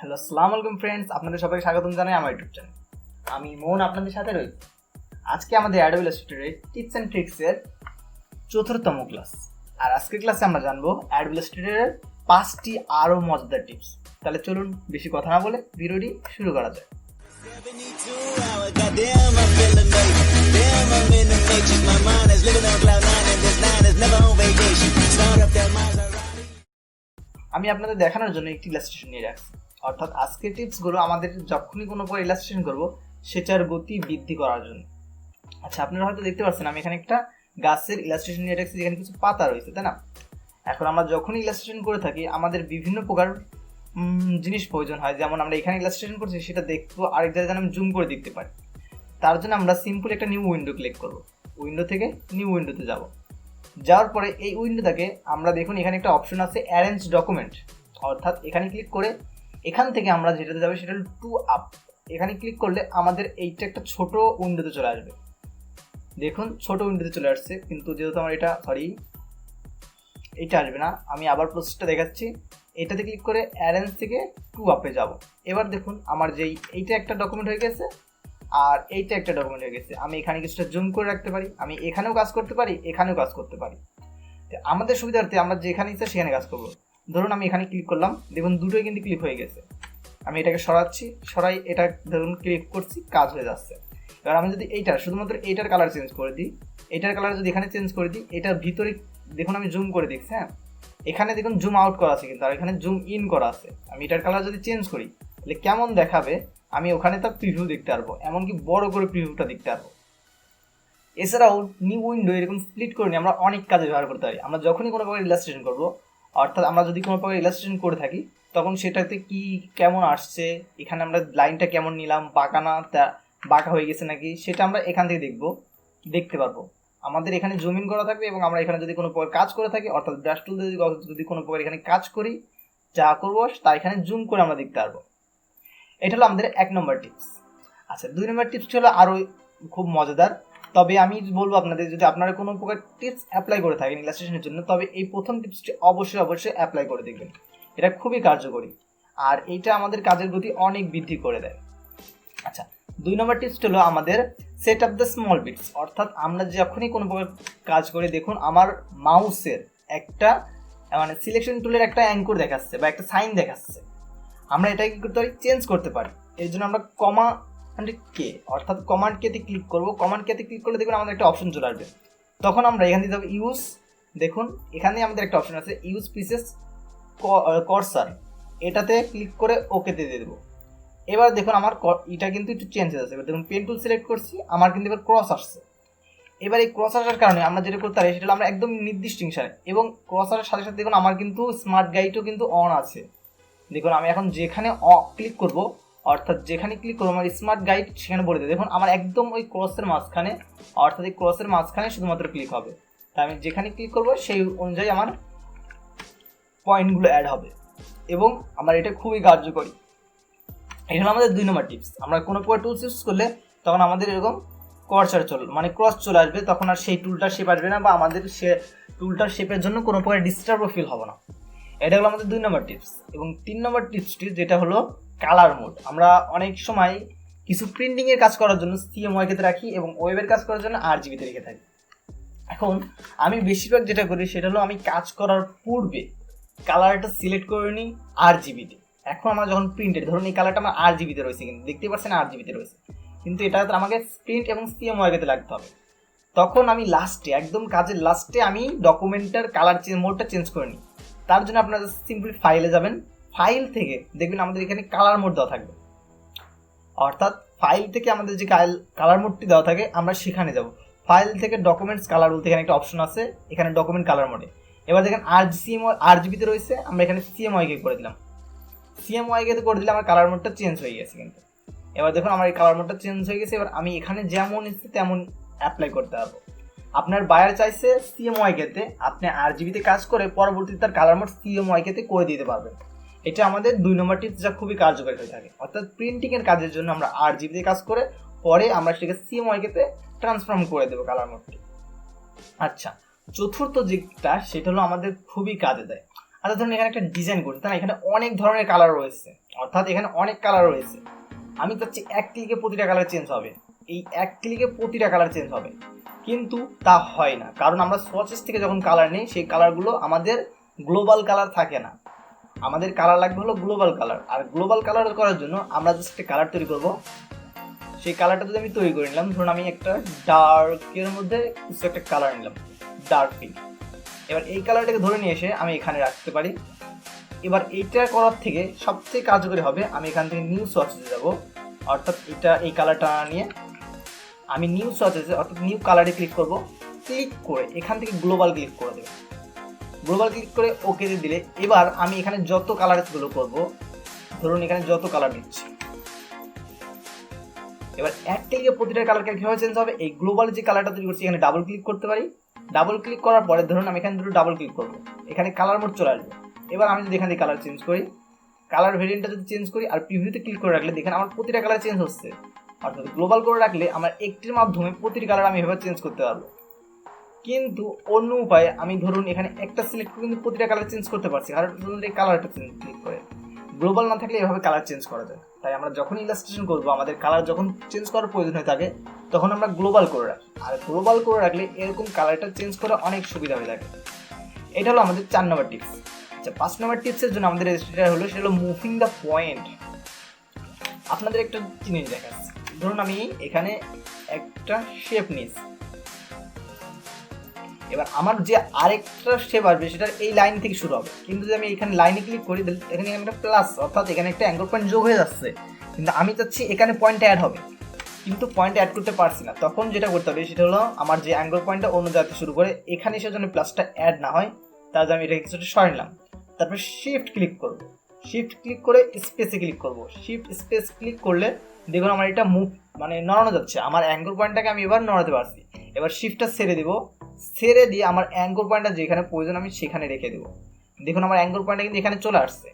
Hello, আসসালামু আলাইকুম friends, আপনাদের সবাইকে স্বাগতম জানাই আমার ইউটিউব চ্যানেল। আমি মোহন আপনাদের সাথে রয়েছি। আজকে আমাদের অ্যাডোবি ইলাস্ট্রেটরের টিপস অ্যান্ড ট্রিক্সের 4র্থতম ক্লাস। আর আজকের ক্লাসে আমরা জানবো অ্যাডোবি ইলাস্ট্রেটরের 5টি আরও মজাদার টিপস। তাহলে চলুন বেশি কথা না বলে ভিডিওটি শুরু করা যায়। আমি আপনাদের দেখানোর জন্য একটি ইলাস্ট্রেশন নিয়ে রাখছি, অর্থাৎ আজকের টিপসগুলো আমাদের যখনই কোনো প্রকার ইলাস্ট্রেশন করব সেটার গতি বৃদ্ধি করার জন্য। আচ্ছা, আপনারা হয়তো দেখতে পাচ্ছেন আমি এখানে একটা গাছের ইলাস্ট্রেশন নিয়ে রাখছি, যেখানে কিছু পাতা রয়েছে, তাই না? এখন আমরা যখনই ইলাস্ট্রেশন করে থাকি আমাদের বিভিন্ন প্রকার জিনিস প্রয়োজন হয়। যেমন আমরা এখানে ইলাস্ট্রেশন করছি সেটা দেখবো আরেক জায়গায় যেন আমি জুম করে দেখতে পারি। তার জন্য আমরা সিম্পল একটা নিউ উইন্ডো ক্লিক করব। উইন্ডো থেকে নিউ উইন্ডোতে যাব। যাওয়ার পরে এই উইন্ডোটাকে আমরা দেখুন এখানে একটা অপশন আছে অ্যারেঞ্জ ডকুমেন্ট, অর্থাৎ এখানে ক্লিক করে এখান থেকে আমরা যেটাতে যাবে সেটা হল টু আপ। এখানে ক্লিক করলে আমাদের এইটা একটা ছোট উইন্ডোতে চলে আসবে। দেখুন ছোট উইন্ডোতে চলে আসছে, কিন্তু যেহেতু আমার এইটা আসবে না, আমি আবার প্রসেসটা দেখাচ্ছি। এটাতে ক্লিক করে অ্যারেঞ্জ থেকে টু আপে যাব। এবার দেখুন আমার এইটা একটা ডকুমেন্ট হয়ে গেছে আর এইটা একটা ডকুমেন্ট হয়ে গেছে। আমি এখানে কিছুটা জুম করে রাখতে পারি, আমি এখানেও কাজ করতে পারি, এখানেও কাজ করতে পারি। আমাদের সুবিধার্থে আমরা যেখানে ইচ্ছা সেখানে কাজ করবো। ধরুন আমি এখানে ক্লিক করলাম, দেখুন দুটোই কিন্তু ক্লিক হয়ে গেছে। আমি এটাকে সরাই এটা ধরুন ক্লিক করছি, কাজ হয়ে যাচ্ছে। এবার আমি যদি শুধুমাত্র এইটার কালার চেঞ্জ করে দিই, এটার কালার যদি এখানে চেঞ্জ করে দিই, এটার ভিতরে দেখুন আমি জুম করে দেখছি, হ্যাঁ এখানে দেখুন জুম আউট করা আছে, কিন্তু আর এখানে জুম ইন করা আছে। আমি এটার কালার যদি চেঞ্জ করি তাহলে কেমন দেখাবে আমি ওখানে তার প্রিভিউ দেখতে পারবো, এমনকি বড় করে প্রিভিউটা দেখতে পারবো। এছাড়াও নিউ উইন্ডো এরকম স্প্লিট করে নিয়ে আমরা অনেক কাজে ব্যবহার করতে পারি। আমরা যখনই কোনো প্রকার ইলাস্ট্রেশন করবো, অর্থাৎ আমরা যদি কোনো প্রকার ইলাস্ট্রেশন করে থাকি তখন সেটাতে কি কেমন আসছে, এখানে আমরা লাইনটা কেমন নিলাম, বাঁকা হয়ে গেছে নাকি, সেটা আমরা এখান থেকে দেখতে পারবো। আমাদের এখানে জুম ইন করা থাকবে এবং আমরা এখানে যদি কোনো প্রকার কাজ করে থাকি, অর্থাৎ ব্রাশ টুল যদি কোনো প্রকার এখানে কাজ করি, যা করবো তা এখানে জুম করে আমরা দেখতে পারবো। এটা হলো আমাদের 1 নম্বর টিপস। আচ্ছা, 2 নম্বর টিপসটি হলো আরও খুব মজাদার। তবে আমি বলবো আপনাদের, যদি আপনারা কোনো প্রকার টিপস অ্যাপ্লাই করে থাকেন ইলাস্ট্রেশনের জন্য, তবে এই প্রথম টিপসটি অবশ্যই অ্যাপ্লাই করে দেখবেন। এটা খুবই কার্যকরী আর এইটা আমাদের কাজের গতি অনেক বৃদ্ধি করে দেয়। আচ্ছা, 2 নম্বর টিপসটি হলো আমাদের set up the small bits, অর্থাৎ আমরা যখনই কোনো প্রকার কাজ করে দেখুন আমার মাউসের একটা সিলেকশন টুলের একটা অ্যাঙ্কর দেখাচ্ছে বা একটা সাইন দেখাচ্ছে। আমরা এটাকে কি করতে পারি, চেঞ্জ করতে পারি। এর জন্য আমরা কমান্ড কেতে ক্লিক করবো। কমান্ড কেতে ক্লিক করলে দেখুন আমাদের একটা অপশন চলে আসবে। তখন আমরা এখান থেকে যাবো ইউজ, দেখুন এখানে আমাদের একটা অপশন আছে ইউজ পিসেস কার্সার, এটাতে ক্লিক করে ওকেতে দিয়ে দেবো। এবার দেখুন আমার এটা কিন্তু একটু চেঞ্জ হয়ে যাচ্ছে। এবার দেখুন পেন টুল সিলেক্ট করছি, আমার কিন্তু এবার ক্রস আসছে। এবার এই ক্রস আসার কারণে আমরা যেটা করতে পারি সেটা হলো আমরা একদম নির্দিষ্ট ইনসারে, এবং ক্রস আসার সাথে সাথে দেখুন আমার কিন্তু স্মার্ট গাইডও কিন্তু অন আছে। দেখুন আমি এখন যেখানে ক্লিক করব, অর্থাৎ যেখানে ক্লিক করবো আমার স্মার্ট গাইড সেখানে বলে দেবে। দেখুন আমার একদম ওই ক্রসের মাঝখানে, অর্থাৎ এই ক্রসের মাঝখানে শুধুমাত্র ক্লিক হবে। তাই আমি যেখানে ক্লিক করবো সেই অনুযায়ী আমার পয়েন্টগুলো অ্যাড হবে এবং আমার এটা খুবই কার্যকরী। এটা হলো আমাদের 2 নম্বর টিপস। আমরা কোনো প্রকার টুলস ইউজ করলে তখন আমাদের এরকম কার্সার ক্রস চলে আসবে, তখন আর সেই টুলটার শেপ আসবে না বা আমাদের সে টুলটার শেপের জন্য কোনো প্রকার ডিস্টার্বও ফিল হবে না। এটা হলো আমাদের 2 নম্বর টিপস। এবং 3 নম্বর টিপসটি যেটা হলো কালার মোড। আমরা অনেক সময় কিছু প্রিন্টিংয়ের কাজ করার জন্য CMYK-তে রাখি এবং ওয়েবের কাজ করার জন্য RGB-তে রেখে থাকি। এখন আমি বেশিরভাগ যেটা করি সেটা হলো আমি কাজ করার পূর্বে কালারটা সিলেক্ট করে নিই RGB-তে। এখন আমরা যখন প্রিন্টেড, ধরুন এই কালারটা আমার RGB-তে রয়েছে, কিন্তু দেখতে পাচ্ছেন RGB-তে রয়েছে, কিন্তু এটা আমাকে প্রিন্ট এবং CMYK-তে লাগতে হবে। তখন আমি একদম কাজের লাস্টে আমি ডকুমেন্টের কালার মোডটা চেঞ্জ করে নিই। তার জন্য আপনারা সিম্পলি ফাইলে যাবেন, ফাইল থেকে দেখবেন আমাদের এখানে কালার মোড দেওয়া থাকবে, অর্থাৎ ফাইল থেকে আমাদের যে কালার মোডটি দেওয়া থাকে আমরা সেখানে যাব। ফাইল থেকে ডকুমেন্টস কালার বলতে এখানে একটা অপশন আছে, এখানে ডকুমেন্ট কালার মোডে। এবার দেখেন RGB-তে রয়েছে, আমরা এখানে CMYK করে দিলাম। CMYK-তে করে দিলে আমার কালার মোডটা চেঞ্জ হয়ে গেছে। কিন্তু এবার দেখুন আমার এই কালার মোডটা চেঞ্জ হয়ে গেছে। এবার আমি এখানে যেমন ইচ্ছে তেমন অ্যাপ্লাই করতে পারবো। আপনার বায়ার চাইছে CMYK-তে, আপনি RGB-তে কাজ করে পরবর্তীতে তার কালার মোড CMYK-তে করে দিতে পারবেন। এটা আমাদের 2 নম্বর টিপস, যা খুবই কার্যকরী হয়ে থাকে। অর্থাৎ প্রিন্টিংয়ের কাজের জন্য আমরা RGB-তে কাজ করে পরে আমরা সেটাকে CMYK-তে ট্রান্সফর্ম করে দেবো কালার মোডটি। আচ্ছা, 4র্থ যেটা সেটা হলো আমাদের খুবই কাজে দেয়। আচ্ছা ধরুন এখানে একটা ডিজাইন করছি, তাই না? এখানে অনেক ধরনের কালার রয়েছে, অর্থাৎ এখানে অনেক কালার রয়েছে। আমি চাচ্ছি এক ক্লিকে প্রতিটা কালার চেঞ্জ হবে, এই এক ক্লিকে প্রতিটা কালার চেঞ্জ হবে, কিন্তু তা হয় না, কারণ আমরা সোয়াচেস থেকে যখন কালার নিই সেই কালারগুলো আমাদের গ্লোবাল কালার থাকে না। আমাদের কালার লাগবে হলো গ্লোবাল কালার, আর গ্লোবাল কালার করার জন্য আমরা জাস্ট একটা কালার তৈরি করব। সেই কালারটা যদি আমি তৈরি করে নিলাম, ধরুন আমি একটা ডার্কের মধ্যে কিছু একটা কালার নিলাম, ডার্ক পিঙ্ক। এবার এই কালারটাকে ধরে নিয়ে এসে আমি এখানে রাখতে পারি। এবার এইটা করার থেকে সবচেয়ে কার্যকরী হবে আমি এখান থেকে নিউ সোয়াচেসে যাব, অর্থাৎ এই কালারটা নিয়ে আমি নিউ সোয়াচেসে অর্থাৎ নিউ কালারে ক্লিক করব। ক্লিক করে এখান থেকে গ্লোবাল ক্লিক করে দেবো। গ্লোবাল ক্লিক করে ওকে দিলে এবার আমি এখানে যত কালারগুলো করব, ধরুন এখানে যত কালার দিচ্ছি, এবার এক ক্লিকে প্রতিটা কালার কীভাবে চেঞ্জ হবে, এই গ্লোবাল যে কালারটা তৈরি করছি এখানে ডাবল ক্লিক করতে পারি। ডাবল ক্লিক করার পরে ধরুন আমি এখানে দুটো ডাবল ক্লিক করবো, এখানে কালার মোড চলে আসবে। এবার আমি যদি এখানে কালার চেঞ্জ করি, কালার ভেরিয়েন্টটা যদি চেঞ্জ করি আর প্রিভিউতে ক্লিক করে রাখলে দেখেন আমার প্রতিটা কালার চেঞ্জ হচ্ছে। অর্থাৎ গ্লোবাল করে রাখলে আমার একটির মাধ্যমে প্রতিটি কালার আমি এভাবে চেঞ্জ করতে পারবো। কিন্তু অন্য উপায়ে আমি ধরুন এখানে একটা সিলেক্ট করে কিন্তু প্রতিটা কালার চেঞ্জ করতে পারছি, কারণ এই কালারটা ক্লিক করে। গ্লোবাল না থাকলে এভাবে কালার চেঞ্জ করা যায়। তাই আমরা যখন ইলাস্ট্রেশন করবো, আমাদের কালার যখন চেঞ্জ করার প্রয়োজন হয়ে থাকে তখন আমরা গ্লোবাল করে রাখি, আর গ্লোবাল করে রাখলে এরকম কালারটা চেঞ্জ করা অনেক সুবিধা হয়ে থাকে। এটা হলো আমাদের 4 নম্বর টিপস। আচ্ছা 5 নম্বর টিপসের জন্য আমাদের রেজিস্ট্রেটার হলো, সেটা হলো মুভিং দ্য পয়েন্ট। আপনাদের একটা জিনিস দেখাচ্ছি, ধরুন আমি এখানে একটা শেপ নিয়েছি, এবার আমার যে আরেকটা শেপ আসবে সেটা এই লাইন থেকে শুরু হবে, কিন্তু যদি আমি এখানে লাইনে ক্লিক করি এখানে একটা প্লাস, অর্থাৎ এখানে একটা অ্যাঙ্গেল পয়েন্ট যোগ হয়ে যাচ্ছে, কিন্তু আমি চাচ্ছি এখানে পয়েন্ট অ্যাড হবে, কিন্তু পয়েন্ট অ্যাড করতে পারছি না। তখন যেটা করতে হবে সেটা হলো আমার যে অ্যাঙ্গেল পয়েন্টটা অন্য জায়গাতে শুরু করে এখানে এসে যেন প্লাসটা অ্যাড না হয়, তার জন্য আমি এটাকে কিছুটা সরে নিলাম। তারপর শিফট ক্লিক করব, শিফট ক্লিক করে স্পেসে ক্লিক করব। শিফট স্পেস ক্লিক করলে দেখুন আমার এটা মুভ মানে নড়ানো যাচ্ছে, আমার অ্যাঙ্গেল পয়েন্টটাকে আমি এবার নড়াতে পারছি। এবার শিফটটা ছেড়ে দিব, ছেড়ে দিয়ে আমার অ্যাঙ্গেল পয়েন্টটা যেখানে প্রয়োজন আমি সেখানে রেখে দেবো। দেখুন আমার অ্যাঙ্গেল পয়েন্টটা কিন্তু এখানে চলে আসছে,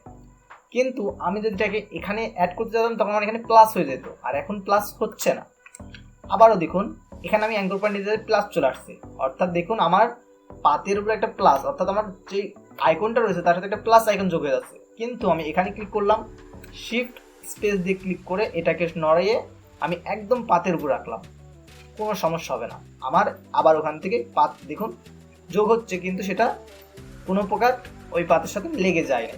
কিন্তু আমি যদি এটাকে এখানে অ্যাড করতে যেতাম তখন আমার এখানে প্লাস হয়ে যেত, আর এখন প্লাস হচ্ছে না। আবারও দেখুন এখানে আমি অ্যাঙ্গেল পয়েন্ট দিতে প্লাস চলে আসছে, অর্থাৎ দেখুন আমার পাতের উপরে একটা প্লাস, অর্থাৎ আমার যে আইকনটা রয়েছে তার সাথে একটা প্লাস আইকন যোগ হয়ে যাচ্ছে। কিন্তু আমি এখানে ক্লিক করলাম, শিফট স্পেস দিয়ে ক্লিক করে এটাকে নড়িয়ে আমি একদম পাতের উপর রাখলাম, কোনো সমস্যা হবে না আমার। আবার ওখান থেকে পাত দেখুন যোগ হচ্ছে, কিন্তু সেটা কোনো প্রকার ওই পাতের সাথে লেগে যায় না।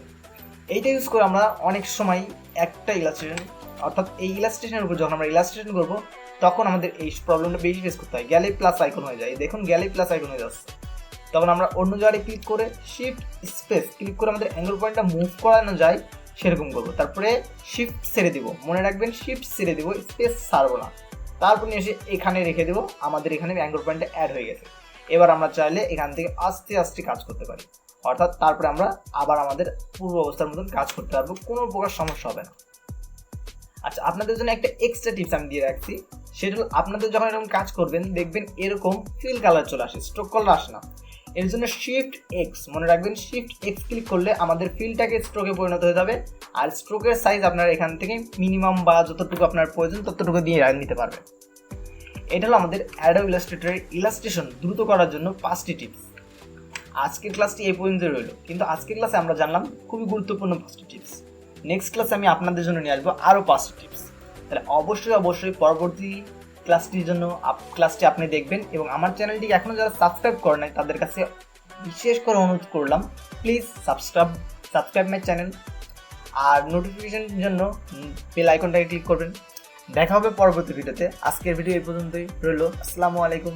এইটা ইউজ করে আমরা অনেক সময় একটা ইলাস্ট্রেশন, অর্থাৎ এই ইলাস্ট্রেশনের উপর যখন আমরা ইলাস্ট্রেশন করবো তখন আমাদের এই প্রবলেমটা বেশি ফেস করতে হয়। গ্যালারি প্লাস আইকন হয়ে যায়, দেখুন গ্যালারি প্লাস আইকন হয়ে যাচ্ছে, তখন আমরা অন্য জায়গায় ক্লিক করে শিফট স্পেস ক্লিক করে আমাদের অ্যাঙ্গেল পয়েন্টটা মুভ করানো যায় সেরকম করবো। তারপরে শিফট ছেড়ে দিব, মনে রাখবেন শিফট ছেড়ে দিব, স্পেস ছাড়বো না। তারপর নিয়ে এসে এখানে রেখে দেবো, আমাদের এখানে অ্যাঙ্গেল পয়েন্টটা অ্যাড হয়ে গেছে। এবার আমরা চাইলে এখান থেকে আস্তে আস্তে কাজ করতে পারি, অর্থাৎ তারপরে আমরা আবার আমাদের পূর্ব অবস্থার মতন কাজ করতে পারবো, কোনো প্রকার সমস্যা হবে না। আচ্ছা আপনাদের জন্য একটা এক্সট্রা টিপস আমি দিয়ে রাখছি, সেটা হলো আপনাদের যখন এরকম কাজ করবেন দেখবেন এরকম ফিল কালার চলে আসে, স্ট্রোক কালার আসে না। এর জন্য শিফট এক্স মনে রাখবেন, শিফট এক্স ক্লিক করলে আমাদের ফিলটাকে স্ট্রোকে পরিণত হয়ে যাবে, আর স্ট্রোকের সাইজ আপনার এখান থেকে মিনিমাম বা যতটুকু আপনার প্রয়োজন ততটুকু দিয়ে নিতে পারবেন। এটা হলো আমাদের অ্যাডোব ইলাস্ট্রেটরের ইলাস্ট্রেশন দ্রুত করার জন্য 5টি টিপস। আজকের ক্লাসটি এই পর্যন্ত রইল, কিন্তু আজকের ক্লাসে আমরা জানলাম খুবই গুরুত্বপূর্ণ 5টি টিপস। নেক্সট ক্লাসে আমি আপনাদের জন্য নিয়ে আসবো আরও 5টি টিপস। তাহলে অবশ্যই পরবর্তী ক্লাসটির জন্য ক্লাসটি আপনি দেখবেন, এবং আমার চ্যানেলটি এখনও যারা সাবস্ক্রাইব করে নাই তাদের কাছে বিশেষ করে অনুরোধ করলাম, প্লিজ সাবস্ক্রাইব মাই চ্যানেল, আর নোটিফিকেশনের জন্য বেল আইকনটাকে ক্লিক করবেন। দেখা হবে পরবর্তী ভিডিওতে। আজকের ভিডিও এই পর্যন্তই রইল। আসসালামু আলাইকুম।